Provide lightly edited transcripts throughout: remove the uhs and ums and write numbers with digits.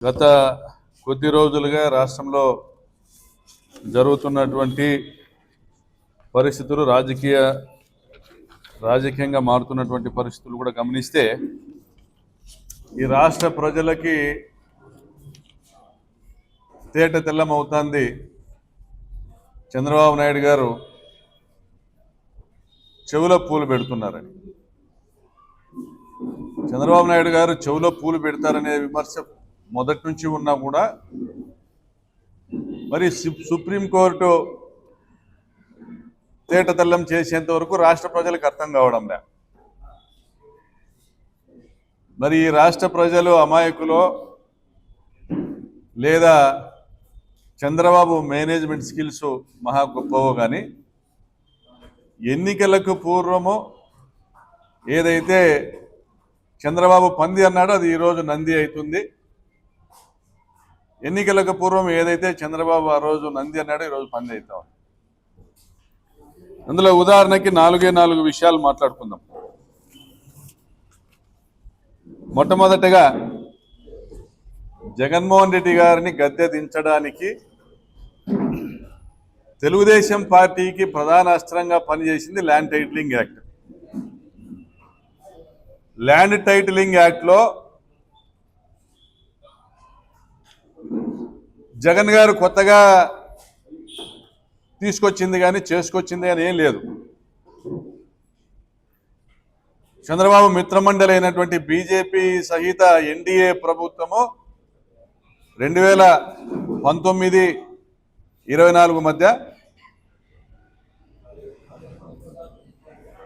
గత కొద్ది రోజులుగా రాష్ట్రంలో జరుగుతున్నటువంటి పరిస్థితులు రాజకీయంగా మారుతున్నటువంటి పరిస్థితులు కూడా గమనిస్తే ఈ రాష్ట్ర ప్రజలకి తేట తెల్లమవుతుంది. చంద్రబాబు నాయుడు గారు చెవులో పూలు పెడుతున్నారని, చంద్రబాబు నాయుడు గారు చెవులో పూలు పెడతారనే విమర్శ మొదటి నుంచి ఉన్నా కూడా మరి సుప్రీంకోర్టు తేట తెల్లం చేసేంత వరకు రాష్ట్ర ప్రజలకు అర్థం కావడం లే. మరి ఈ రాష్ట్ర ప్రజలు అమాయకులో లేదా చంద్రబాబు మేనేజ్మెంట్ స్కిల్స్ మహా గొప్పవో కానీ ఎన్నికలకు పూర్వము ఏదైతే చంద్రబాబు పంది అన్నాడో అది ఈరోజు నంది అవుతుంది. ఎన్నికలకు పూర్వం ఏదైతే చంద్రబాబు ఆ రోజు నంది అన్నాడో ఈరోజు పంది అవుతాం. అందులో ఉదాహరణకి 4 విషయాలు మాట్లాడుకుందాం. మొట్టమొదటగా జగన్మోహన్ రెడ్డి గారిని గద్దె దించడానికి తెలుగుదేశం పార్టీకి ప్రధాన అస్త్రంగా పనిచేసింది land titling act. Land titling యాక్ట్లో జగన్ గారు కొత్తగా తీసుకొచ్చింది కానీ చేసుకొచ్చింది కానీ ఏం లేదు. చంద్రబాబు మిత్రమండలి అయినటువంటి బీజేపీ సహిత ఎన్డీఏ ప్రభుత్వము 2019-24 మధ్య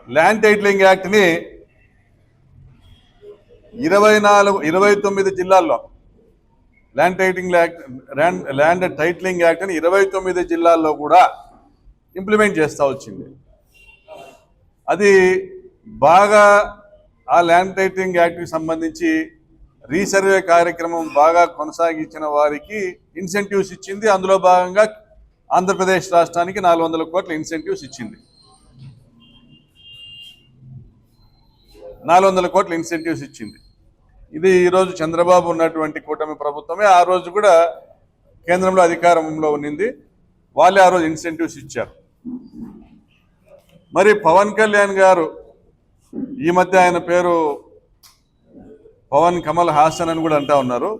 ల్యాండ్ టైటిలింగ్ యాక్ట్ని 29 జిల్లాల్లో ల్యాండ్ టైటిలింగ్ యాక్ట్ని 29 జిల్లాల్లో కూడా ఇంప్లిమెంట్ చేస్తూ వచ్చింది. అది బాగా ఆ ల్యాండ్ టైటిలింగ్ యాక్ట్కి సంబంధించి రీసర్వే కార్యక్రమం బాగా కొనసాగించిన వారికి ఇన్సెంటివ్స్ ఇచ్చింది. అందులో భాగంగా ఆంధ్రప్రదేశ్ రాష్ట్రానికి 400 కోట్ల ఇన్సెంటివ్స్ ఇచ్చింది. 400 కోట్ల ఇన్సెంటివ్స్ ఇచ్చింది. ఇది ఈరోజు చంద్రబాబు ఉన్నటువంటి కూటమి ప్రభుత్వమే. ఆ రోజు కూడా కేంద్రంలో అధికారంలో ఉన్నింది, వాళ్ళే ఆ రోజు ఇన్సెంటివ్స్ ఇచ్చారు. మరి పవన్ కళ్యాణ్ గారు, ఈ మధ్య ఆయన పేరు పవన్ కమల్ హాసన్ అని కూడా అంటా ఉన్నారు.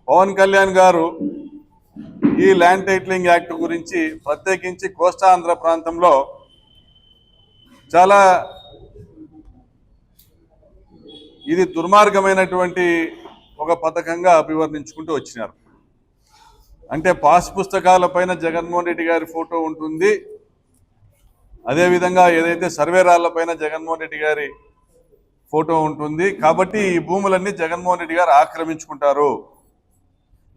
పవన్ కళ్యాణ్ గారు ఈ ల్యాండ్ టైటిలింగ్ యాక్ట్ గురించి ప్రత్యేకించి కోస్తాంధ్ర ప్రాంతంలో చాలా ఇది దుర్మార్గమైనటువంటి ఒక పథకంగా అభివర్ణించుకుంటూ వచ్చినారు. అంటే పాస్ పుస్తకాలపైన జగన్మోహన్ రెడ్డి గారి ఫోటో ఉంటుంది, అదేవిధంగా ఏదైతే సర్వే రాళ్లపైన జగన్మోహన్ రెడ్డి గారి ఫోటో ఉంటుంది. కాబట్టి ఈ భూములన్నీ జగన్మోహన్ రెడ్డి గారు ఆక్రమించుకుంటారు,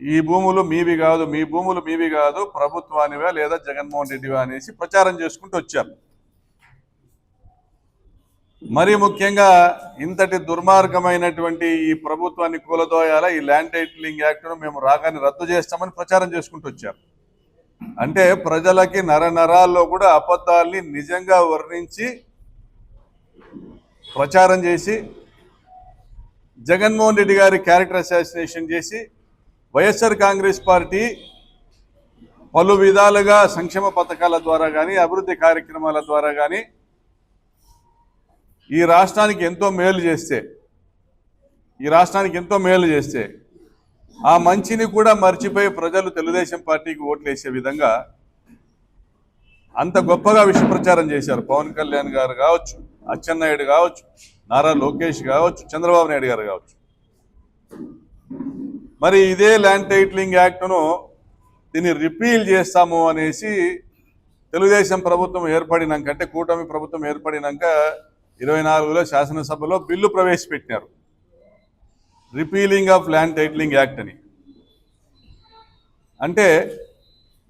ఈ భూములు మీవి కాదు, మీ భూములు మీవి కాదు, ప్రభుత్వానివే లేదా జగన్మోహన్ రెడ్డివే అనేసి ప్రచారం చేసుకుంటూ వచ్చారు. మరీ ముఖ్యంగా ఇంతటి దుర్మార్గమైనటువంటి ఈ ప్రభుత్వాన్ని కూలదోయాల ఈ ల్యాండ్ టైటిలింగ్ యాక్ట్ను మేము రాగానే రద్దు చేస్తామని ప్రచారం చేసుకుంటూ వచ్చారు. అంటే ప్రజలకి నరనరాల్లో కూడా అబద్ధాల్ని నిజంగా వర్ణించి ప్రచారం చేసి జగన్మోహన్ రెడ్డి గారి క్యారెక్టర్ అసాసినేషన్ చేసి వైఎస్ఆర్ కాంగ్రెస్ పార్టీ పలు విధాలుగా సంక్షేమ పథకాల ద్వారా కానీ అభివృద్ధి కార్యక్రమాల ద్వారా కానీ ఈ రాష్ట్రానికి ఎంతో మేలు చేస్తే ఆ మంచిని కూడా మర్చిపోయి ప్రజలు తెలుగుదేశం పార్టీకి ఓట్లు వేసే విధంగా అంత గొప్పగా విష ప్రచారం చేశారు. పవన్ కళ్యాణ్ గారు కావచ్చు, అచ్చెన్నాయుడు కావచ్చు, నారా లోకేష్ కావచ్చు, చంద్రబాబు నాయుడు గారు కావచ్చు. మరి ఇదే ల్యాండ్ టైటిలింగ్ యాక్ట్ను దీన్ని రిపీల్ చేస్తాము అనేసి తెలుగుదేశం ప్రభుత్వం ఏర్పడినాక, అంటే కూటమి ప్రభుత్వం ఏర్పడినాక 24లో శాసనసభలో బిల్లు ప్రవేశపెట్టినారు, repealing of land titling act అని. అంటే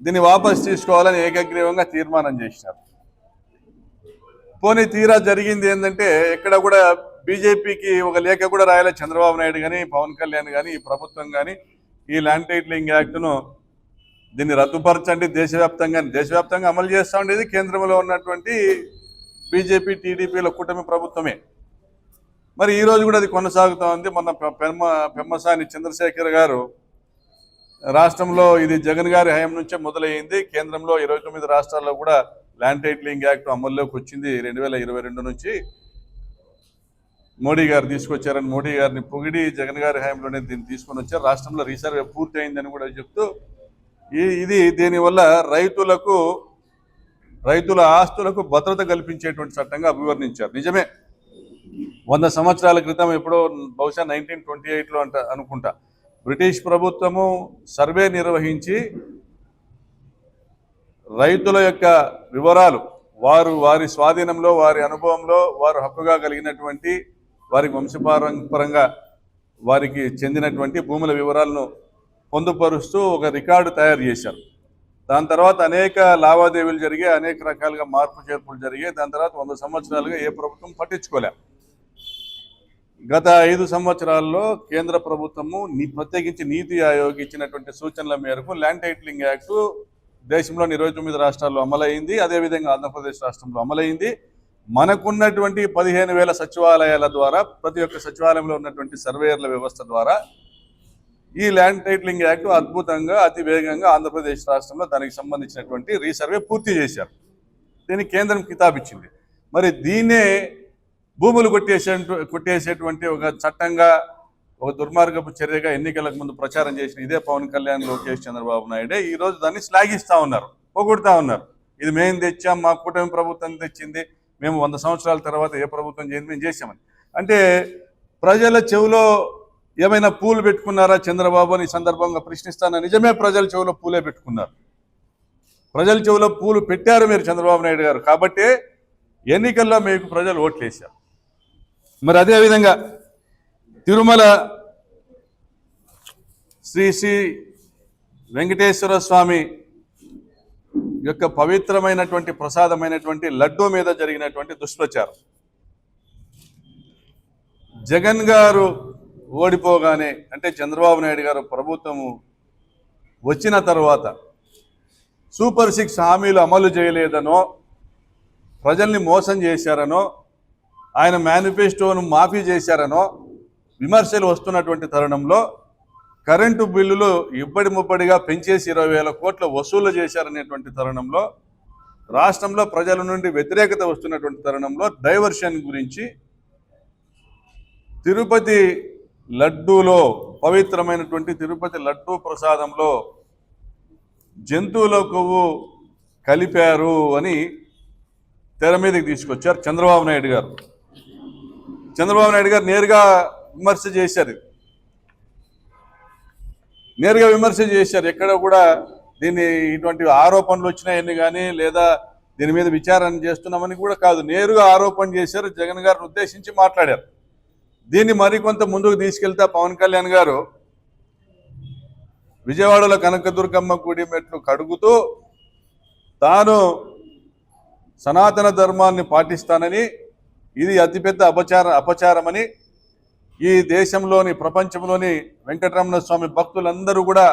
దీన్ని వాపస్ తీసుకోవాలని ఏకగ్రీవంగా తీర్మానం చేసినారు. పోనీ తీరా జరిగింది ఏంటంటే ఎక్కడ కూడా బీజేపీకి ఒక లేఖ కూడా రాయాలి చంద్రబాబు నాయుడు కానీ, పవన్ కళ్యాణ్ కానీ, ఈ ప్రభుత్వం కానీ ఈ ల్యాండ్ టైటిలింగ్ యాక్ట్ను దీన్ని రద్దుపరచండి, దేశవ్యాప్తంగా అమలు చేస్తూ ఉండేది కేంద్రంలో ఉన్నటువంటి బీజేపీ టీడీపీల కూటమి ప్రభుత్వమే. మరి ఈ రోజు కూడా అది కొనసాగుతూ ఉంది. మొన్న పెమ్మసాని చంద్రశేఖర్ గారు రాష్ట్రంలో ఇది జగన్ గారి హయాం నుంచే మొదలైంది. కేంద్రంలో 29 రాష్ట్రాల్లో కూడా ల్యాండ్ టైటిలింగ్ యాక్ట్ అమల్లోకి వచ్చింది 2022 నుంచి. మోడీ గారు తీసుకొచ్చారని మోడీ గారిని పొగిడి జగన్ గారి హయాంలోనే దీన్ని తీసుకొని వచ్చారు. రాష్ట్రంలో రీసర్వే పూర్తి అయిందని కూడా చెప్తూ ఇది దీనివల్ల రైతుల ఆస్తులకు భద్రత కల్పించేటువంటి చట్టంగా అభివర్ణించారు. నిజమే, 100 సంవత్సరాల క్రితం ఎప్పుడో బహుశా 1928లో అనుకుంటా బ్రిటిష్ ప్రభుత్వము సర్వే నిర్వహించి రైతుల యొక్క వివరాలు వారి స్వాధీనంలో, వారి అనుభవంలో, వారు హక్కుగా కలిగినటువంటి, వారికి వంశపారంపరంగా వారికి చెందినటువంటి భూముల వివరాలను పొందుపరుస్తూ ఒక రికార్డు తయారు చేశారు. దాని తర్వాత అనేక లావాదేవీలు జరిగాయి, అనేక రకాలుగా మార్పు చేర్పులు జరిగాయి. దాని తర్వాత 100 సంవత్సరాలుగా ఏ ప్రభుత్వం పట్టించుకోలే. గత 5 సంవత్సరాల్లో కేంద్ర ప్రభుత్వము ప్రత్యేకించి నీతి ఆయోగ్ ఇచ్చినటువంటి సూచనల మేరకు ల్యాండ్ టైటిలింగ్ యాక్ట్ దేశంలోని 29 రాష్ట్రాల్లో అమలైంది. అదేవిధంగా ఆంధ్రప్రదేశ్ రాష్ట్రంలో అమలైంది. మనకున్నటువంటి 15,000 సచివాలయాల ద్వారా, ప్రతి ఒక్క సచివాలయంలో ఉన్నటువంటి సర్వేయర్ల వ్యవస్థ ద్వారా ఈ ల్యాండ్ టైటిలింగ్ యాక్ట్ అద్భుతంగా, అతి వేగంగా ఆంధ్రప్రదేశ్ రాష్ట్రంలో దానికి సంబంధించినటువంటి రీసర్వే పూర్తి చేశారు. దీనికి కేంద్రం కితాబిచ్చింది. మరి దీన్నే భూములు కొట్టేసేటువంటి ఒక చట్టంగా, ఒక దుర్మార్గపు చర్యగా ఎన్నికలకు ముందు ప్రచారం చేసిన ఇదే పవన్ కళ్యాణ్, లోకేష్, చంద్రబాబు నాయుడే ఈరోజు దాన్ని శ్లాఘిస్తూ ఉన్నారు, పొగుడుతూ ఉన్నారు. ఇది మేము తెచ్చాం, మా కూటమి ప్రభుత్వం తెచ్చింది, మేము 100 సంవత్సరాల తర్వాత ఏ ప్రభుత్వం చేయండి మేము చేసామని. అంటే ప్రజల చెవిలో ఏమైనా పూలు పెట్టుకున్నారా చంద్రబాబు అని సందర్భంగా ప్రశ్నిస్తాను. నిజమే, ప్రజల చెవిలో పూలే పెట్టుకున్నారు. ప్రజల చెవిలో పూలు పెట్టారు మీరు చంద్రబాబు నాయుడు గారు. కాబట్టి ఎన్నికల్లో మీకు ప్రజలు ఓట్లు వేశారు. మరి అదేవిధంగా తిరుమల శ్రీ శ్రీ వెంకటేశ్వర స్వామి యొక్క పవిత్రమైనటువంటి ప్రసాదమైనటువంటి లడ్డూ మీద జరిగినటువంటి దుష్ప్రచారం, జగన్ గారు ఓడిపోగానే, అంటే చంద్రబాబు నాయుడు గారు ప్రభుత్వము వచ్చిన తర్వాత సూపర్ 6 హామీలు అమలు చేయలేదనో, ప్రజల్ని మోసం చేశారనో, ఆయన మేనిఫెస్టోను మాఫీ చేశారనో విమర్శలు వస్తున్నటువంటి తరుణంలో కరెంటు బిల్లులు ఇబ్బడి ముబ్బడిగా పెంచేసి 20,000 కోట్ల వసూలు చేశారనేటువంటి తరుణంలో, రాష్ట్రంలో ప్రజల నుండి వ్యతిరేకత వస్తున్నటువంటి తరుణంలో డైవర్షన్ గురించి తిరుపతి లడ్డూలో, పవిత్రమైనటువంటి తిరుపతి లడ్డూ ప్రసాదంలో జంతువుల కొవ్వు కలిపారు అని తెర మీదకి తీసుకొచ్చారు చంద్రబాబు నాయుడు గారు. చంద్రబాబు నాయుడు గారు నేరుగా విమర్శ చేశారు. ఎక్కడ కూడా దీన్ని ఇటువంటి ఆరోపణలు వచ్చినాయని కానీ, లేదా దీని మీద విచారణ చేస్తున్నామని కూడా కాదు, నేరుగా ఆరోపణ చేశారు. జగన్ గారిని ఉద్దేశించి మాట్లాడారు. దీన్ని మరికొంత ముందుకు తీసుకెళ్తే పవన్ కళ్యాణ్ గారు విజయవాడలో కనకదుర్గమ్మ గుడి మెట్లు కడుగుతూ తాను సనాతన ధర్మాన్ని పాటిస్తానని, ఇది అతిపెద్ద అపచారమని, ఈ దేశంలోని, ప్రపంచంలోని వెంకటరమణ స్వామి భక్తులందరూ కూడా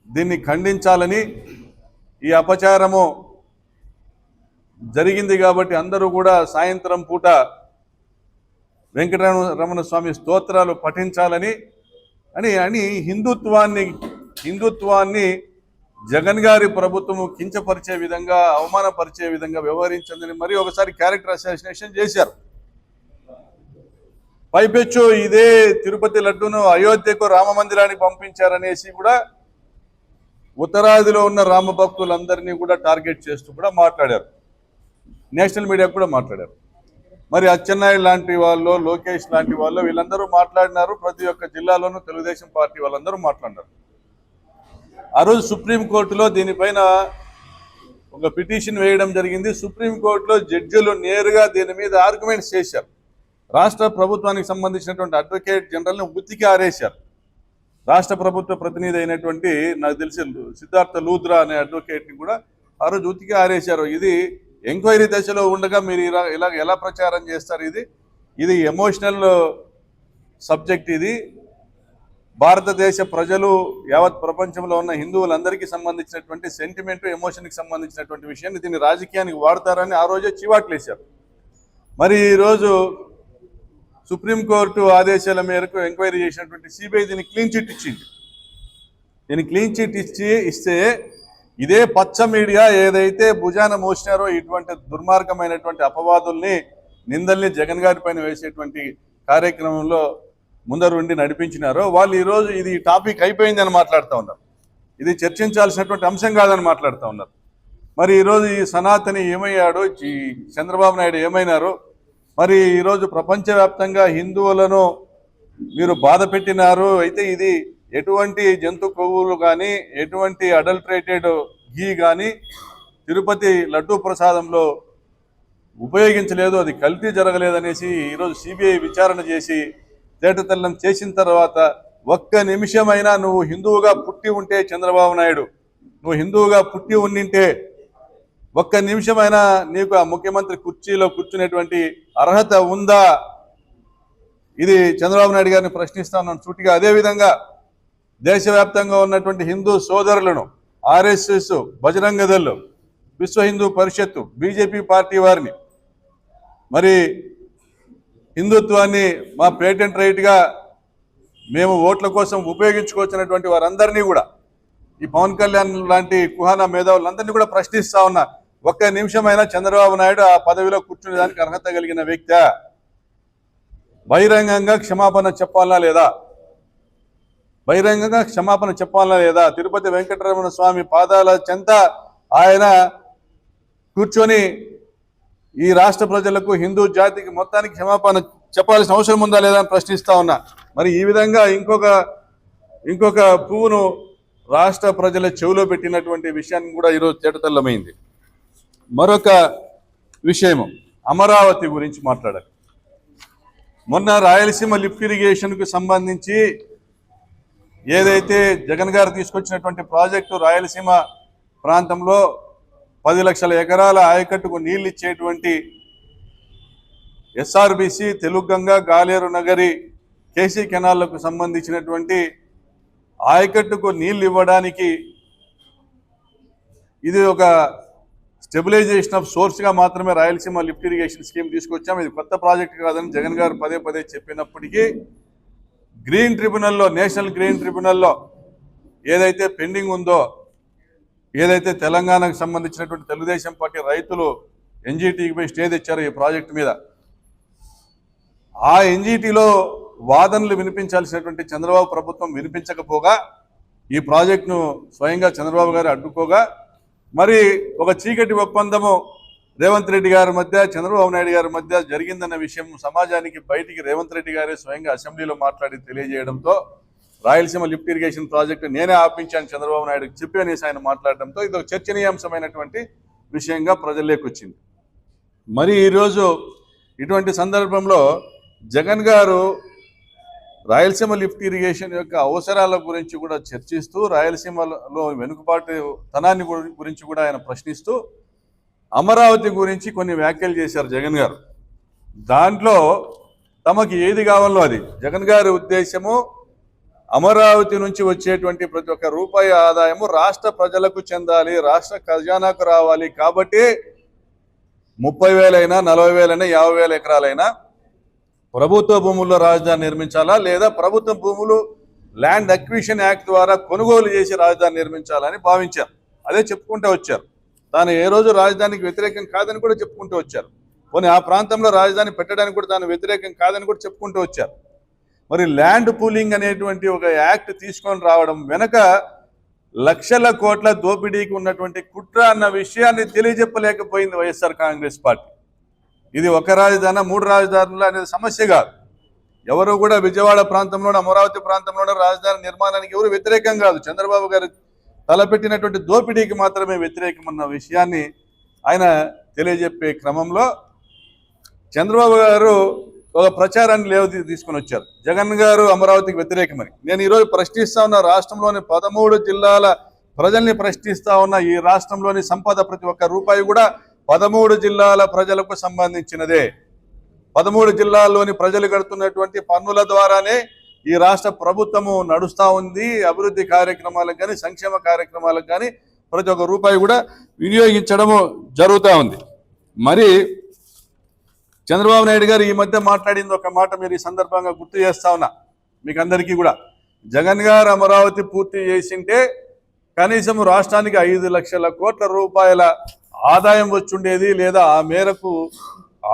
దీన్ని ఖండించాలని, ఈ అపచారము జరిగింది కాబట్టి అందరూ కూడా సాయంత్రం పూట వెంకటరమణ స్వామి స్తోత్రాలు పఠించాలని అని హిందుత్వాన్ని జగన్ గారి ప్రభుత్వము కించపరిచే విధంగా, అవమానపరిచే విధంగా వ్యవహరించిందని మరి ఒకసారి క్యారెక్టర్ అసాసినేషన్ చేశారు. పైపెచ్చు ఇదే తిరుపతి లడ్డూను అయోధ్యకు రామ మందిరానికి పంపించారనేసి కూడా ఉత్తరాదిలో ఉన్న రామ భక్తులందరినీ కూడా టార్గెట్ చేస్తూ కూడా మాట్లాడారు. నేషనల్ మీడియా కూడా మాట్లాడారు. మరి అచ్చెన్నాయుడు లాంటి వాళ్ళు, లోకేష్ లాంటి వాళ్ళు, వీళ్ళందరూ మాట్లాడినారు. ప్రతి ఒక్క జిల్లాలోనూ తెలుగుదేశం పార్టీ వాళ్ళందరూ మాట్లాడినారు. ఆ రోజు సుప్రీంకోర్టులో దీనిపైన ఒక పిటిషన్ వేయడం జరిగింది. సుప్రీంకోర్టులో జడ్జిలు నేరుగా దీని మీద ఆర్గ్యుమెంట్స్ చేశారు. రాష్ట్ర ప్రభుత్వానికి సంబంధించినటువంటి అడ్వకేట్ జనరల్ని ఉతికి ఆరేశారు. రాష్ట్ర ప్రభుత్వ ప్రతినిధి అయినటువంటి, నాకు తెలిసి సిద్ధార్థ లూద్రా అనే అడ్వకేట్ని కూడా ఆ రోజు ఉతికి ఆరేశారు. ఇది ఎంక్వైరీ దశలో ఉండగా మీరు ఇలా ఎలా ప్రచారం చేస్తారు? ఇది ఎమోషనల్ సబ్జెక్ట్. ఇది భారతదేశ ప్రజలు, యావత్ ప్రపంచంలో ఉన్న హిందువులందరికీ సంబంధించినటువంటి సెంటిమెంట్, ఎమోషన్కి సంబంధించినటువంటి విషయాన్ని దీన్ని రాజకీయానికి వాడతారని ఆ రోజే చివాట్లేశారు. మరి ఈరోజు సుప్రీంకోర్టు ఆదేశాల మేరకు ఎంక్వైరీ చేసినటువంటి సిబిఐ దీన్ని క్లీన్ చిట్ ఇచ్చింది. నేను క్లీన్ చిట్ ఇస్తే ఇదే పచ్చ మీడియా ఏదైతే భుజాన మోసినారో ఇటువంటి దుర్మార్గమైనటువంటి అపవాదుల్ని నిందల్ని జగన్ గారి పైన వేసేటువంటి కార్యక్రమంలో ముందరుండి నడిపించినారో వాళ్ళు ఈరోజు ఇది టాపిక్ అయిపోయిందని మాట్లాడుతూ ఉన్నారు. ఇది చర్చించాల్సినటువంటి అంశం కాదని మాట్లాడుతూ ఉన్నారు. మరి ఈరోజు ఈ సనాతని ఏమయ్యాడో, ఈ చంద్రబాబు నాయుడు ఏమైనారో, మరి ఈరోజు ప్రపంచవ్యాప్తంగా హిందువులను మీరు బాధ పెట్టినారు. అయితే ఇది ఎటువంటి జంతు కొవ్వులు కానీ, ఎటువంటి అడల్ట్రేటెడ్ ఘీ కానీ తిరుపతి లడ్డూ ప్రసాదంలో ఉపయోగించలేదు, అది కల్తీ జరగలేదనేసి ఈరోజు సిబిఐ విచారణ చేసి తేటతెల్లం చేసిన తర్వాత ఒక్క నిమిషమైనా నువ్వు హిందువుగా పుట్టి ఉంటే చంద్రబాబు నాయుడు, నువ్వు హిందువుగా పుట్టి ఉండింటే ఒక్క నిమిషమైనా నీకు ఆ ముఖ్యమంత్రి కుర్చీలో కూర్చునేటువంటి అర్హత ఉందా? ఇది చంద్రబాబు నాయుడు గారిని ప్రశ్నిస్తా ఉన్నాను సూటిగా. అదేవిధంగా దేశవ్యాప్తంగా ఉన్నటువంటి హిందూ సోదరులను ఆర్ఎస్ఎస్, బజరంగ దళ్, విశ్వ హిందూ పరిషత్తు, బీజేపీ పార్టీ వారిని మరి హిందుత్వాన్ని మా పేటెంట్ రైట్గా మేము ఓట్ల కోసం ఉపయోగించుకోవచ్చినటువంటి వారందరినీ కూడా, ఈ పవన్ కళ్యాణ్ లాంటి కుహానా మేధావులందరినీ కూడా ప్రశ్నిస్తా ఉన్నా, ఒక్క నిమిషమైనా చంద్రబాబు నాయుడు ఆ పదవిలో కూర్చునేదానికి అర్హత కలిగిన వ్యక్తి బహిరంగంగా క్షమాపణ చెప్పాలా లేదా? బహిరంగంగా క్షమాపణ చెప్పాలా లేదా? తిరుపతి వెంకటరమణ స్వామి పాదాల చెంత ఆయన కూర్చొని ఈ రాష్ట్ర ప్రజలకు, హిందూ జాతికి మొత్తానికి క్షమాపణ చెప్పాల్సిన అవసరం ఉందా లేదా అని ప్రశ్నిస్తా ఉన్నా. మరి ఈ విధంగా ఇంకొక పువ్వును రాష్ట్ర ప్రజల చెవిలో పెట్టినటువంటి విషయాన్ని కూడా ఈరోజు తేటతెల్లమైంది. మరొక విషయము అమరావతి గురించి మాట్లాడాలి. మొన్న రాయలసీమ లిఫ్ట్ ఇరిగేషన్కు సంబంధించి ఏదైతే జగన్ గారు తీసుకొచ్చినటువంటి ప్రాజెక్టు రాయలసీమ ప్రాంతంలో 10 లక్షల ఎకరాల ఆయకట్టుకు నీళ్ళు ఇచ్చేటువంటి ఎస్ఆర్బిసి, తెలుగంగ, గాలేరు నగరి, కేసీ కెనాళ్లకు సంబంధించినటువంటి ఆయకట్టుకు నీళ్ళు ఇవ్వడానికి ఇది ఒక స్టెబిలైజేషన్ ఆఫ్ సోర్స్గా మాత్రమే రాయలసీమ లిఫ్ట్ ఇరిగేషన్ స్కీమ్ తీసుకొచ్చాం. ఇది కొత్త ప్రాజెక్ట్ కాదని జగన్ గారు పదే పదే చెప్పినప్పటికీ గ్రీన్ ట్రిబ్యునల్లో, నేషనల్ గ్రీన్ ట్రిబ్యునల్లో ఏదైతే పెండింగ్ ఉందో, ఏదైతే తెలంగాణకు సంబంధించినటువంటి తెలుగుదేశం పార్టీ రైతులు ఎన్జీటీకి పోయి స్టే తెచ్చారో ఈ ప్రాజెక్టు మీద, ఆ ఎన్జీటీలో వాదనలు వినిపించాల్సినటువంటి చంద్రబాబు ప్రభుత్వం వినిపించకపోగా ఈ ప్రాజెక్టును స్వయంగా చంద్రబాబు గారు అడ్డుకోగా, మరి ఒక చీకటి ఒప్పందము రేవంత్ రెడ్డి గారి మధ్య, చంద్రబాబు నాయుడు గారి మధ్య జరిగిందన్న విషయం సమాజానికి బయటికి రేవంత్ రెడ్డి గారే స్వయంగా అసెంబ్లీలో మాట్లాడి తెలియజేయడంతో రాయలసీమ లిఫ్ట్ ఇరిగేషన్ ప్రాజెక్టు నేనే ఆపించాను చంద్రబాబు నాయుడుకి చెప్పి అనేసి ఆయన మాట్లాడడంతో ఇది ఒక చర్చనీయాంశమైనటువంటి విషయంగా ప్రజల్లోకి వచ్చింది. మరి ఈరోజు ఇటువంటి సందర్భంలో జగన్ గారు రాయలసీమ లిఫ్ట్ ఇరిగేషన్ యొక్క అవసరాల గురించి కూడా చర్చిస్తూ, రాయలసీమలో వెనుకబాటు తనాన్ని గురించి కూడా ఆయన ప్రశ్నిస్తూ అమరావతి గురించి కొన్ని వ్యాఖ్యలు చేశారు జగన్ గారు. దాంట్లో తమకి ఏది కావాలో అది, జగన్ గారి ఉద్దేశము అమరావతి నుంచి వచ్చేటువంటి ప్రతి ఒక్క రూపాయి ఆదాయము రాష్ట్ర ప్రజలకు చెందాలి, రాష్ట్ర ఖజానాకు రావాలి. కాబట్టి 30,000 అయినా, 40,000 అయినా, 50,000 ఎకరాలైనా ప్రభుత్వ భూముల్లో రాజధాని నిర్మించాలా, లేదా ప్రభుత్వ భూములు ల్యాండ్ అక్విజిషన్ యాక్ట్ ద్వారా కొనుగోలు చేసి రాజధాని నిర్మించాలని భావించారు. అదే చెప్పుకుంటూ వచ్చారు. తాను ఏ రోజు రాజధానికి వ్యతిరేకం కాదని కూడా చెప్పుకుంటూ వచ్చారు. పోనీ ఆ ప్రాంతంలో రాజధాని పెట్టడానికి కూడా తాను వ్యతిరేకం కాదని కూడా చెప్పుకుంటూ వచ్చారు. మరి ల్యాండ్ పూలింగ్ అనేటువంటి ఒక యాక్ట్ తీసుకొని రావడం వెనక లక్షల కోట్ల దోపిడీకి ఉన్నటువంటి కుట్ర అన్న విషయాన్ని తెలియజెప్పలేకపోయింది వైఎస్ఆర్ కాంగ్రెస్ పార్టీ. ఇది ఒక రాజధాని, 3 రాజధానులు అనేది సమస్య కాదు. ఎవరు కూడా విజయవాడ ప్రాంతంలోనే, అమరావతి ప్రాంతంలోనే రాజధాని నిర్మాణానికి ఎవరు వ్యతిరేకం కాదు. చంద్రబాబు గారు తలపెట్టినటువంటి దోపిడీకి మాత్రమే వ్యతిరేకం అన్న విషయాన్ని ఆయన తెలియజెప్పే క్రమంలో చంద్రబాబు గారు ఒక ప్రచారాన్ని తీసుకొని వచ్చారు. జగన్ గారు అమరావతికి వ్యతిరేకమని. నేను ఈరోజు ప్రశ్నిస్తా ఉన్న, రాష్ట్రంలోని 13 జిల్లాల ప్రజల్ని ప్రశ్నిస్తా ఉన్న, ఈ రాష్ట్రంలోని సంపద ప్రతి ఒక్క రూపాయి కూడా 13 జిల్లాల ప్రజలకు సంబంధించినదే. 13 జిల్లాల్లోని ప్రజలు కడుతున్నటువంటి పన్నుల ద్వారానే ఈ రాష్ట్ర ప్రభుత్వము నడుస్తూ ఉంది. అభివృద్ధి కార్యక్రమాలకు కానీ, సంక్షేమ కార్యక్రమాలకు కానీ ప్రతి ఒక్క రూపాయి కూడా వినియోగించడము జరుగుతూ ఉంది. మరి చంద్రబాబు నాయుడు గారు ఈ మధ్య మాట్లాడింది ఒక మాట మీరు ఈ సందర్భంగా గుర్తు చేస్తా ఉన్నా మీకు అందరికీ కూడా. జగన్ గారు అమరావతి పూర్తి చేసింటే కనీసం రాష్ట్రానికి 5 లక్షల కోట్ల రూపాయల ఆదాయం వచ్చుండేది, లేదా ఆ మేరకు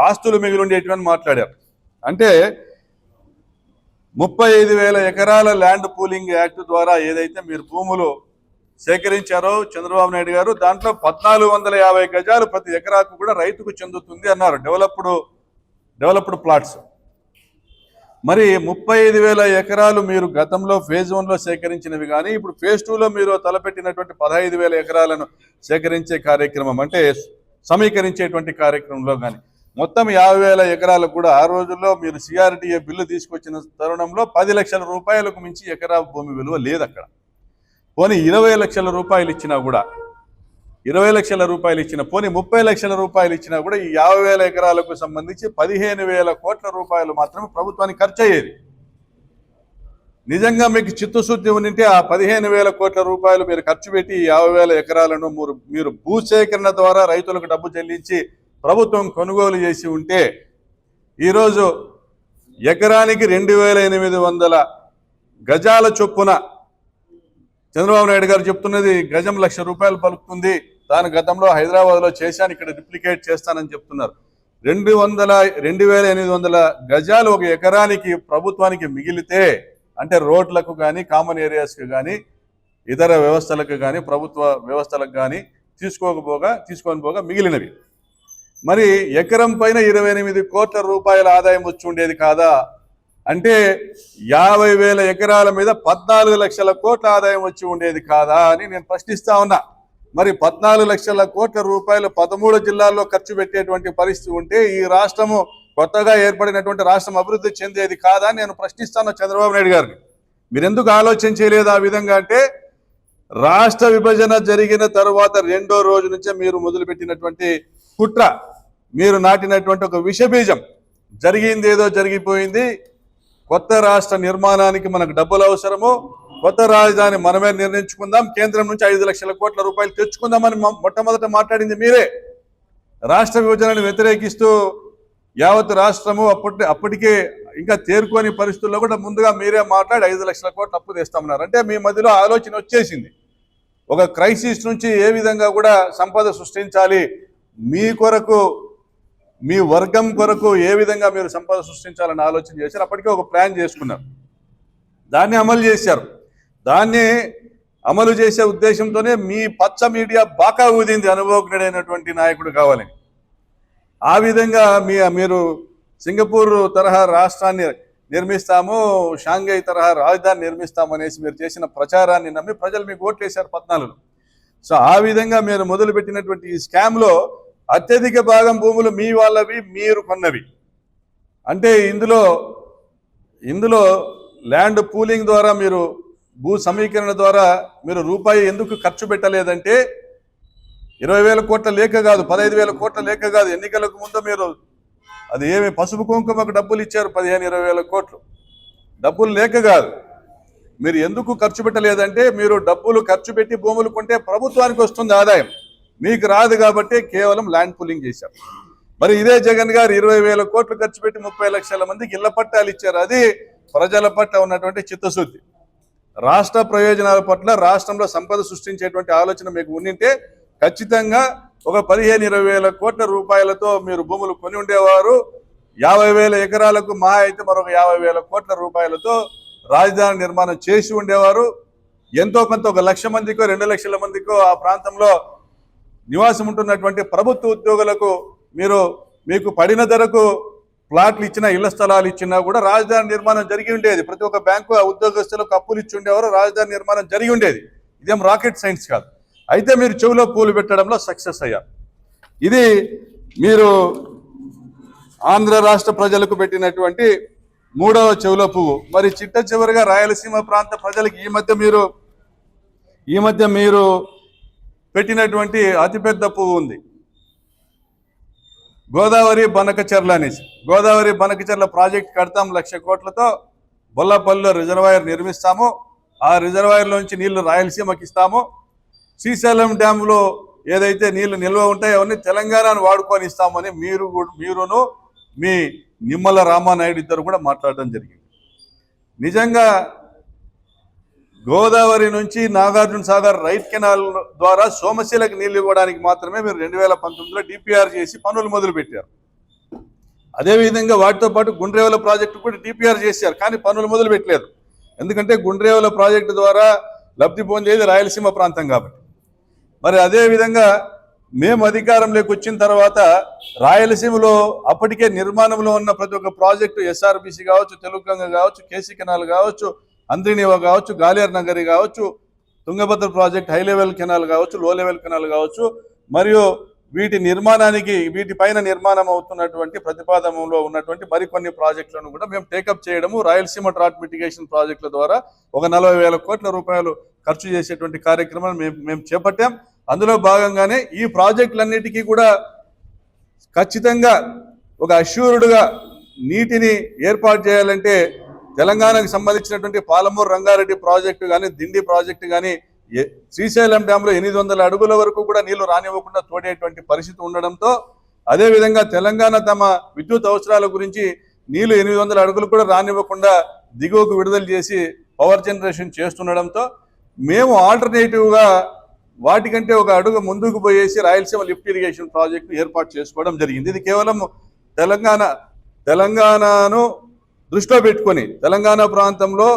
ఆస్తులు మిగిలి ఉండేటివని మాట్లాడారు. అంటే 35,000 ఎకరాల ల్యాండ్ పూలింగ్ యాక్ట్ ద్వారా ఏదైతే మీరు భూములు సేకరించారో చంద్రబాబు నాయుడు గారు, దాంట్లో 1450 గజాలు ప్రతి ఎకరాకు కూడా రైతుకు చెందుతుంది అన్నారు, డెవలప్డ్ ప్లాట్స్. మరి 35,000 ఎకరాలు మీరు గతంలో ఫేజ్ 1లో సేకరించినవి కానీ ఇప్పుడు ఫేజ్ 2లో మీరు తలపెట్టినటువంటి 15,000 ఎకరాలను సేకరించే కార్యక్రమం, అంటే సమీకరించేటువంటి కార్యక్రమంలో కానీ మొత్తం 50,000 ఎకరాలకు కూడా ఆ రోజుల్లో మీరు సిఆర్డీఏ బిల్లు తీసుకొచ్చిన తరుణంలో 10 లక్షల రూపాయలకు మించి ఎకరా భూమి విలువ లేదు అక్కడ. పోనీ 20 లక్షల రూపాయలు ఇచ్చినా కూడా, 20 లక్షల రూపాయలు ఇచ్చిన, పోనీ 30 లక్షల రూపాయలు ఇచ్చినా కూడా ఈ 50,000 ఎకరాలకు సంబంధించి 15,000 కోట్ల రూపాయలు మాత్రమే ప్రభుత్వానికి ఖర్చు అయ్యేది. నిజంగా మీకు చిత్తశుద్ధి ఉంటే ఆ 15,000 కోట్ల రూపాయలు మీరు ఖర్చు పెట్టి 50,000 ఎకరాలను మీరు భూసేకరణ ద్వారా రైతులకు డబ్బు చెల్లించి ప్రభుత్వం కొనుగోలు చేసి ఉంటే ఈరోజు ఎకరానికి 2,800 గజాల చొప్పున, చంద్రబాబు నాయుడు గారు చెప్తున్నది గజం 1,00,000 రూపాయలు పలుకుతుంది, దాని గతంలో హైదరాబాద్లో చేశాను, ఇక్కడ రిప్లికేట్ చేస్తానని చెప్తున్నారు. 2,800 గజాలు ఒక ఎకరానికి ప్రభుత్వానికి మిగిలితే, అంటే రోడ్లకు కానీ కామన్ ఏరియాస్కి కానీ ఇతర వ్యవస్థలకు కానీ ప్రభుత్వ వ్యవస్థలకు కానీ తీసుకొని పోగా మిగిలినవి. మరి ఎకరం పైన 28 కోట్ల రూపాయల ఆదాయం వచ్చి ఉండేది కాదా? అంటే 50,000 ఎకరాల మీద 14 లక్షల కోట్ల ఆదాయం వచ్చి ఉండేది కాదా అని నేను ప్రశ్నిస్తా ఉన్నా. మరి 14 లక్షల కోట్ల రూపాయలు 13 జిల్లాల్లో ఖర్చు పెట్టేటువంటి పరిస్థితి ఉంటే ఈ రాష్ట్రము కొత్తగా ఏర్పడినటువంటి రాష్ట్రం అభివృద్ధి చెందేది కాదా అని నేను ప్రశ్నిస్తాను చంద్రబాబు నాయుడు గారిని. మీరెందుకు ఆలోచన చేయలేదు ఆ విధంగా? అంటే రాష్ట్ర విభజన జరిగిన తర్వాత 2వ రోజు నుంచే మీరు మొదలుపెట్టినటువంటి కుట్ర, మీరు నాటినటువంటి ఒక విషబీజం, జరిగింది ఏదో జరిగిపోయింది, కొత్త రాష్ట్ర నిర్మాణానికి మనకు డబ్బులు అవసరము, కొత్త రాజధాని మనమే నిర్ణయించుకుందాం, కేంద్రం నుంచి 5 లక్షల కోట్ల రూపాయలు తెచ్చుకుందామని మొట్టమొదట మాట్లాడింది మీరే. రాష్ట్ర విభజనను వ్యతిరేకిస్తూ యావత్ రాష్ట్రము అప్పటికే ఇంకా తేరుకోని పరిస్థితుల్లో కూడా ముందుగా మీరే మాట్లాడి 5 లక్షల కోట్ల అప్పు తెస్తామన్నారు. అంటే మీ మధ్యలో ఆలోచన వచ్చేసింది, ఒక క్రైసిస్ నుంచి ఏ విధంగా కూడా సంపద సృష్టించాలి, మీ కొరకు మీ వర్గం కొరకు ఏ విధంగా మీరు సంపద సృష్టించాలని ఆలోచన చేశారు. అప్పటికే ఒక ప్లాన్ చేసుకున్నారు, దాన్ని అమలు చేశారు. దాన్ని అమలు చేసే ఉద్దేశంతోనే మీ పచ్చ మీడియా బాకా ఊదింది అనుభవజ్ఞుడైనటువంటి నాయకుడు కావాలని. ఆ విధంగా మీరు సింగపూర్ తరహా రాష్ట్రాన్ని నిర్మిస్తాము, షాంఘై తరహా రాజధాని నిర్మిస్తాము అనేసి మీరు చేసిన ప్రచారాన్ని నమ్మి ప్రజలు మీకు ఓట్లేశారు 14లో. సో ఆ విధంగా మీరు మొదలుపెట్టినటువంటి ఈ స్కామ్లో అత్యధిక భాగం భూములు మీ వాళ్ళవి, మీరు కొన్నవి. అంటే ఇందులో ల్యాండ్ పూలింగ్ ద్వారా, మీరు భూ సమీకరణ ద్వారా మీరు రూపాయి ఎందుకు ఖర్చు పెట్టలేదంటే 20,000 కోట్ల లేక కాదు, 15,000 కోట్ల లేక కాదు, ఎన్నికలకు ముందు మీరు అది ఏమి పసుపు కుంకుమకు డబ్బులు ఇచ్చారు 15,000-20,000 కోట్లు, డబ్బులు లేక కాదు. మీరు ఎందుకు ఖర్చు పెట్టలేదంటే మీరు డబ్బులు ఖర్చు పెట్టి భూములు కొంటే ప్రభుత్వానికి వస్తుంది ఆదాయం, మీకు రాదు కాబట్టి కేవలం ల్యాండ్ పూలింగ్ చేశారు. మరి ఇదే జగన్ గారు 20,000 కోట్లు ఖర్చు పెట్టి 30 లక్షల మందికి ఇళ్ల పట్టాలు ఇచ్చారు. అది ప్రజల పట్ల ఉన్నటువంటి చిత్తశుద్ధి. రాష్ట్ర ప్రయోజనాల పట్ల, రాష్ట్రంలో సంపద సృష్టించేటువంటి ఆలోచన మీకు ఉండింటే ఖచ్చితంగా ఒక 15-20 కోట్ల రూపాయలతో మీరు భూములు కొని ఉండేవారు. 50,000 ఎకరాలకు మహా అయితే మరొక 50,000 కోట్ల రూపాయలతో రాజధాని నిర్మాణం చేసి ఉండేవారు. ఎంతో కొంత 1 లక్ష మందికో 2 లక్షల మందికో ఆ ప్రాంతంలో నివాసం ఉంటున్నటువంటి ప్రభుత్వ ఉద్యోగులకు మీకు పడిన ధరకు ప్లాట్లు ఇచ్చినా, ఇళ్ల స్థలాలు ఇచ్చినా కూడా రాజధాని నిర్మాణం జరిగి ఉండేది. ప్రతి ఒక్క బ్యాంకు ఆ ఉద్యోగస్తులకు అప్పులు ఇచ్చి ఉండేవారు, రాజధాని నిర్మాణం జరిగి ఉండేది. ఇదేం రాకెట్ సైన్స్ కాదు. అయితే మీరు చెవిలో పూలు పెట్టడంలో సక్సెస్ అయ్యారు. ఇది మీరు ఆంధ్ర రాష్ట్ర ప్రజలకు పెట్టినటువంటి 3వ చెవిలో పువ్వు. మరి చిట్ట చివరిగా రాయలసీమ ప్రాంత ప్రజలకు ఈ మధ్య మీరు పెట్టినటువంటి అతిపెద్ద పువ్వు ఉంది, గోదావరి బనకచెర్ల అనేసి. గోదావరి బనకచెర్ల ప్రాజెక్ట్ కడతాం 1,00,000 కోట్లతో, బొల్లపల్లిలో రిజర్వాయర్ నిర్మిస్తాము, ఆ రిజర్వాయర్లోంచి నీళ్లు రాయలసీమకి ఇస్తాము, శ్రీశైలం డ్యాంలో ఏదైతే నీళ్లు నిల్వ ఉంటాయో అవన్నీ తెలంగాణను వాడుకొని ఇస్తామని మీరును మీ నిమ్మల రామానాయుడు ఇద్దరు కూడా మాట్లాడడం జరిగింది. నిజంగా గోదావరి నుంచి నాగార్జున సాగర్ రైట్ కెనాల్ ద్వారా సోమశిలకు నీళ్లు ఇవ్వడానికి మాత్రమే మీరు 2019లో డిపిఆర్ చేసి పనులు మొదలు పెట్టారు. అదేవిధంగా వాటితో పాటు గుండ్రేవుల ప్రాజెక్టు కూడా డిపిఆర్ చేశారు, కానీ పనులు మొదలు పెట్టలేదు. ఎందుకంటే గుండ్రేవుల ప్రాజెక్టు ద్వారా లబ్ధి పొందేది రాయలసీమ ప్రాంతం కాబట్టి. మరి అదేవిధంగా మేము అధికారంలోకి వచ్చిన తర్వాత రాయలసీమలో అప్పటికే నిర్మాణంలో ఉన్న ప్రతి ఒక్క ప్రాజెక్టు ఎస్ఆర్బిసి కావచ్చు, తెలుగుగంగ కావచ్చు, కేసీ కెనాల్ కావచ్చు, అంద్రినివ కావచ్చు, గాలియర్ నగరి కావచ్చు, Tungabhadra project high level canal కావచ్చు, లో లెవెల్ కెనాల్ కావచ్చు, మరియు వీటిపైన నిర్మాణం అవుతున్నటువంటి ప్రతిపాదనలో ఉన్నటువంటి మరికొన్ని ప్రాజెక్టులను కూడా మేము టేకప్ చేయడము, రాయలసీమ డ్రాట్ మిటిగేషన్ ప్రాజెక్టుల ద్వారా ఒక 40,000 కోట్ల రూపాయలు ఖర్చు చేసేటువంటి కార్యక్రమాన్ని మేము చేపట్టాం. అందులో భాగంగానే ఈ ప్రాజెక్టులన్నిటికీ కూడా ఖచ్చితంగా ఒక అష్యూర్డ్గా నీటిని ఏర్పాటు చేయాలంటే తెలంగాణకు సంబంధించినటువంటి పాలమూరు రంగారెడ్డి ప్రాజెక్టు కానీ, దిండి ప్రాజెక్టు కానీ, శ్రీశైలం డ్యాంలో 800 అడుగుల వరకు కూడా నీళ్లు రానివ్వకుండా తోడేటువంటి పరిస్థితి ఉండడంతో, అదేవిధంగా తెలంగాణ తమ విద్యుత్ అవసరాల గురించి నీళ్లు 800 అడుగులు కూడా రానివ్వకుండా దిగువకు విడుదల చేసి పవర్ జనరేషన్ చేస్తుండడంతో మేము ఆల్టర్నేటివ్గా వాటికంటే ఒక అడుగు ముందుకు పోయేసి రాయలసీమ లిఫ్ట్ ఇరిగేషన్ ప్రాజెక్టు ఏర్పాటు చేసుకోవడం జరిగింది. ఇది కేవలం తెలంగాణను దృష్టిలో పెట్టుకొని తెలంగాణ ప్రాంతంలో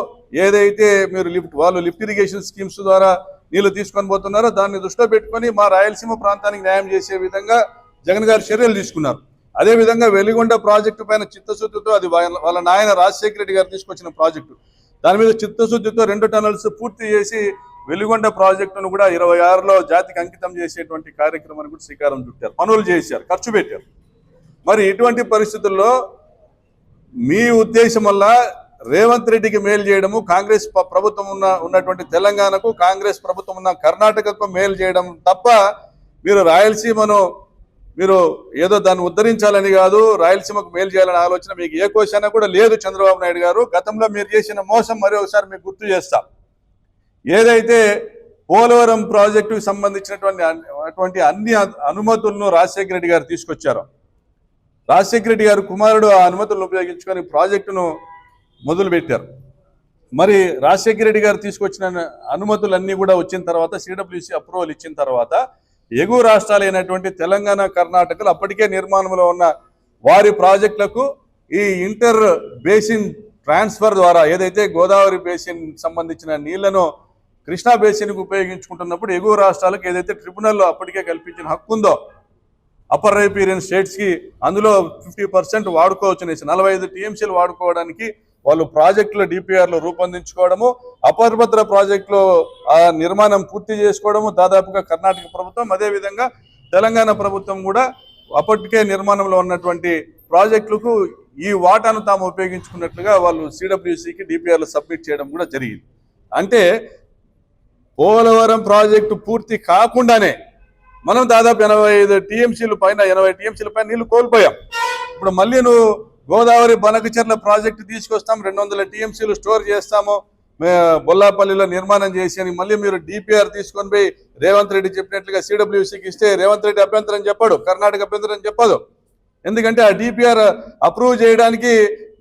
ఏదైతే మీరు వాళ్ళు లిఫ్ట్ ఇరిగేషన్ స్కీమ్స్ ద్వారా నీళ్లు తీసుకొని పోతున్నారో దాన్ని దృష్టిలో పెట్టుకొని మా రాయలసీమ ప్రాంతానికి న్యాయం చేసే విధంగా జగన్ గారు చర్యలు తీసుకున్నారు. అదేవిధంగా వెలిగొండ ప్రాజెక్టు పైన చిత్తశుద్ధితో, అది వాళ్ళ నాయన రాజశేఖర రెడ్డి గారు తీసుకొచ్చిన ప్రాజెక్టు, దాని మీద చిత్తశుద్ధితో 2 టన్నల్స్ పూర్తి చేసి వెలిగొండ ప్రాజెక్టును కూడా 26లో జాతికి అంకితం చేసేటువంటి కార్యక్రమాన్ని కూడా శ్రీకారం చుట్టారు, పనులు చేశారు, ఖర్చు పెట్టారు. మరి ఇటువంటి పరిస్థితుల్లో మీ ఉద్దేశం వల్ల రేవంత్ రెడ్డికి మేలు చేయడము, కాంగ్రెస్ ప్రభుత్వం ఉన్నటువంటి తెలంగాణకు, కాంగ్రెస్ ప్రభుత్వం ఉన్న కర్ణాటకకు మేలు చేయడం తప్ప మీరు రాయలసీమను మీరు ఏదో దాన్ని ఉద్ధరించాలని కాదు, రాయలసీమకు మేలు చేయాలని ఆలోచన మీకు ఏ కోశాన కూడా లేదు. చంద్రబాబు నాయుడు గారు గతంలో మీరు చేసిన మోసం మరి ఒకసారి మీకు గుర్తు చేస్తా. ఏదైతే పోలవరం ప్రాజెక్టుకు సంబంధించినటువంటి అన్ని అనుమతులను రాజశేఖర రెడ్డి గారు తీసుకొచ్చారో, రాజశేఖర రెడ్డి గారు కుమారుడు ఆ అనుమతులను ఉపయోగించుకొని ప్రాజెక్టును మొదలుపెట్టారు. మరి రాజశేఖర రెడ్డి గారు తీసుకొచ్చిన అనుమతులన్నీ కూడా వచ్చిన తర్వాత, సిడబ్ల్యూసి అప్రూవల్ ఇచ్చిన తర్వాత, ఎగువ రాష్ట్రాలైనటువంటి తెలంగాణ, కర్ణాటకలు అప్పటికే నిర్మాణంలో ఉన్న వారి ప్రాజెక్టులకు ఈ ఇంటర్ బేసిన్ ట్రాన్స్ఫర్ ద్వారా ఏదైతే గోదావరి బేసిన్ సంబంధించిన నీళ్లను కృష్ణా బేసిన్కు ఉపయోగించుకుంటున్నప్పుడు ఎగువ రాష్ట్రాలకు ఏదైతే ట్రిబ్యునల్లో అప్పటికే కల్పించిన హక్కు ఉందో అప్పర్ రైపీరియన్ స్టేట్స్కి అందులో 50% వాడుకోవచ్చు అనేసి 45 టీఎంసీలు వాడుకోవడానికి వాళ్ళు ప్రాజెక్టులో డిపిఆర్లు రూపొందించుకోవడము, అపర్భద్ర ప్రాజెక్టులో ఆ నిర్మాణం పూర్తి చేసుకోవడము దాదాపుగా కర్ణాటక ప్రభుత్వం, అదేవిధంగా తెలంగాణ ప్రభుత్వం కూడా అప్పటికే నిర్మాణంలో ఉన్నటువంటి ప్రాజెక్టులకు ఈ వాటాను తాము ఉపయోగించుకున్నట్లుగా వాళ్ళు సిడబ్ల్యూసికి డిపిఆర్లు సబ్మిట్ చేయడం కూడా జరిగింది. అంటే పోలవరం ప్రాజెక్టు పూర్తి కాకుండానే మనం దాదాపు 85 టీఎంసీల పైన నీళ్లు కోల్పోయాం. ఇప్పుడు మళ్ళీ నువ్వు గోదావరి బనకచెర్ల ప్రాజెక్టు తీసుకొస్తాం, 200 టీఎంసీలు స్టోర్ చేస్తాము బొల్లాపల్లిలో నిర్మాణం చేసి అని మళ్ళీ మీరు డిపిఆర్ తీసుకొని పోయి రేవంత్ రెడ్డి చెప్పినట్లుగా సిడబ్ల్యూసికి ఇస్తే రేవంత్ రెడ్డి అభ్యంతరం చెప్పాడు, కర్ణాటక అభ్యంతరం చెప్పదు. ఎందుకంటే ఆ డిపిఆర్ అప్రూవ్ చేయడానికి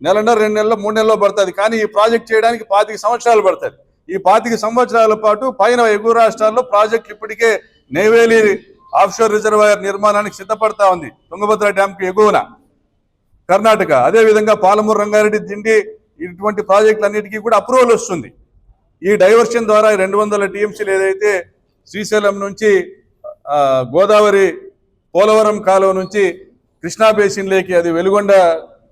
1 నెల 2 నెలలు 3 నెలల్లో పడుతుంది, కానీ ఈ ప్రాజెక్ట్ చేయడానికి 25 సంవత్సరాలు పడుతుంది. ఈ 25 సంవత్సరాల పాటు పైన ఎగువ రాష్ట్రాల్లో ప్రాజెక్టులు ఇప్పటికే నెయ్వేలి ఆఫ్షోర్ రిజర్వాయర్ నిర్మాణానికి సిద్ధపడతా ఉంది, తుంగభద్ర డ్యాంకు ఎగువన కర్ణాటక. అదేవిధంగా పాలమూరు రంగారెడ్డి దిండి ఇటువంటి ప్రాజెక్టులన్నిటికీ కూడా అప్రూవల్ వస్తుంది. ఈ డైవర్షన్ ద్వారా 200 టీఎంసీలు ఏదైతే శ్రీశైలం నుంచి గోదావరి పోలవరం కాలువ నుంచి కృష్ణా బేసిన్ లేకి, అది వెలుగొండ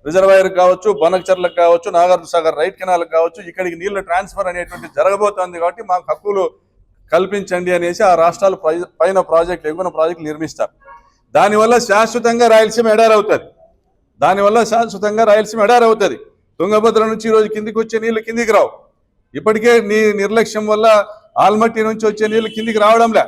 రిజర్వాయర్ కావచ్చు, బనకచెర్లకు కావచ్చు, నాగార్జున సాగర్ రైట్ కెనాల్ కావచ్చు, ఇక్కడికి నీళ్ల ట్రాన్స్ఫర్ అనేటువంటి జరగబోతోంది. కాబట్టి మాకు హక్కులు కల్పించండి అనేసి ఆ రాష్ట్రాలు పైన ప్రాజెక్టులు, ఎగువన ప్రాజెక్టులు నిర్మిస్తారు. దానివల్ల శాశ్వతంగా రాయలసీమ ఎడారి అవుతుంది. తుంగభద్ర నుంచి ఈరోజు కిందికి వచ్చే నీళ్లు కిందికి రావు. ఇప్పటికే నీ నిర్లక్ష్యం వల్ల ఆల్మట్టి నుంచి వచ్చే నీళ్లు కిందికి రావడంలే.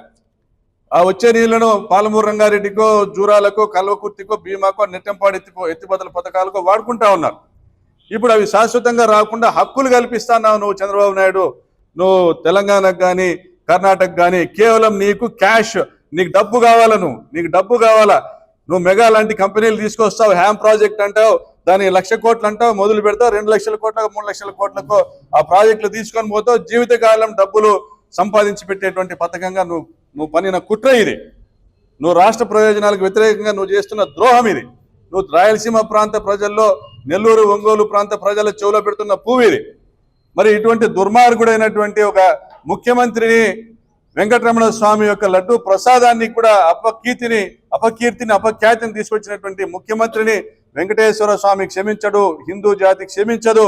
ఆ వచ్చే నీళ్లను పాలమూరు రంగారెడ్డికో, జూరాలకో, కల్వకుర్తికో, భీమాకో, నెట్టంపాడు ఎత్తిపోతల పథకాలకో వాడుకుంటా ఉన్నారు. ఇప్పుడు అవి శాశ్వతంగా రాకుండా హక్కులు కల్పిస్తున్నావు నువ్వు చంద్రబాబు నాయుడు. నువ్వు తెలంగాణకు కానీ కర్ణాటక కానీ కేవలం నీకు క్యాష్, నీకు డబ్బు కావాలా, నువ్వు మెగా లాంటి కంపెనీలు తీసుకొస్తావు, హ్యామ్ ప్రాజెక్ట్ అంటావు, దాని 1,00,000 కోట్లు అంటావు, మొదలు పెడతావు, 2 లక్షల కోట్లకు 3 లక్షల కోట్లకు ఆ ప్రాజెక్టులు తీసుకొని పోతావు. జీవితకాలం డబ్బులు సంపాదించి పెట్టేటువంటి పథకంగా నువ్వు పనిన కుట్ర ఇది. నువ్వు రాష్ట్ర ప్రయోజనాలకు వ్యతిరేకంగా నువ్వు చేస్తున్న ద్రోహం ఇది. నువ్వు రాయలసీమ ప్రాంత ప్రజల్లో, నెల్లూరు ఒంగోలు ప్రాంత ప్రజల చెవులో పెడుతున్న పువ్వు ఇది. మరి ఇటువంటి దుర్మార్గుడైనటువంటి ఒక ముఖ్యమంత్రిని, వెంకటరమణ స్వామి యొక్క లడ్డు ప్రసాదాన్ని కూడా అపఖ్యాతిని తీసుకొచ్చినటువంటి ముఖ్యమంత్రిని వెంకటేశ్వర స్వామి క్షమించడు, హిందూ జాతి క్షమించదు,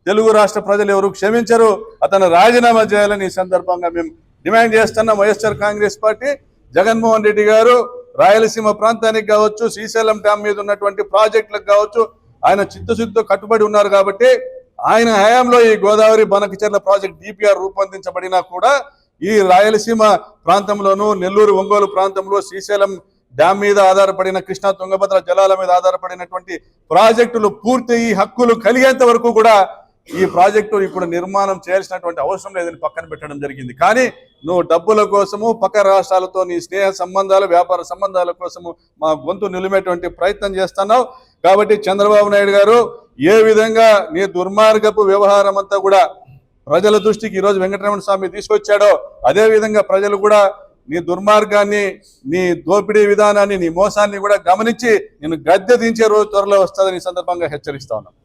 తెలుగు రాష్ట్ర ప్రజలు ఎవరు క్షమించరు. అతను రాజీనామా చేయాలని ఈ సందర్భంగా మేము డిమాండ్ చేస్తున్నాం. వైఎస్ఆర్ కాంగ్రెస్ పార్టీ జగన్మోహన్ రెడ్డి గారు రాయలసీమ ప్రాంతానికి కావచ్చు, శ్రీశైలం డ్యామ్ మీద ఉన్నటువంటి ప్రాజెక్టులకు కావచ్చు ఆయన చిత్తశుద్ధితో కట్టుబడి ఉన్నారు. కాబట్టి ఆయన హయాంలో ఈ గోదావరి బనకచెర్ల ప్రాజెక్ట్ డిపిఆర్ రూపొందించబడినా కూడా ఈ రాయలసీమ ప్రాంతంలోనూ, నెల్లూరు ఒంగోలు ప్రాంతంలో శ్రీశైలం డ్యామ్ మీద ఆధారపడిన, కృష్ణా తుంగభద్ర జలాల మీద ఆధారపడినటువంటి ప్రాజెక్టులు పూర్తి హక్కులు కలిగేంత వరకు కూడా ఈ ప్రాజెక్టు ఇప్పుడు నిర్మాణం చేయాల్సినటువంటి అవసరం లేదని పక్కన పెట్టడం జరిగింది. కానీ నువ్వు డబ్బుల కోసము, పక్క రాష్ట్రాలతో నీ స్నేహ సంబంధాలు, వ్యాపార సంబంధాల కోసము మా గొంతు నిలిమేటువంటి ప్రయత్నం చేస్తున్నావు. కాబట్టి చంద్రబాబు నాయుడు గారు ఏ విధంగా నీ దుర్మార్గపు వ్యవహారం అంతా కూడా ప్రజల దృష్టికి ఈరోజు వెంకటరమణ స్వామి తీసుకొచ్చాడో అదే విధంగా ప్రజలు కూడా నీ దుర్మార్గాన్ని, నీ దోపిడీ విధానాన్ని, నీ మోసాన్ని కూడా గమనించి నేను గద్దె దించే రోజు త్వరలో వస్తుందని ఈ సందర్భంగా హెచ్చరిస్తా ఉన్నాను.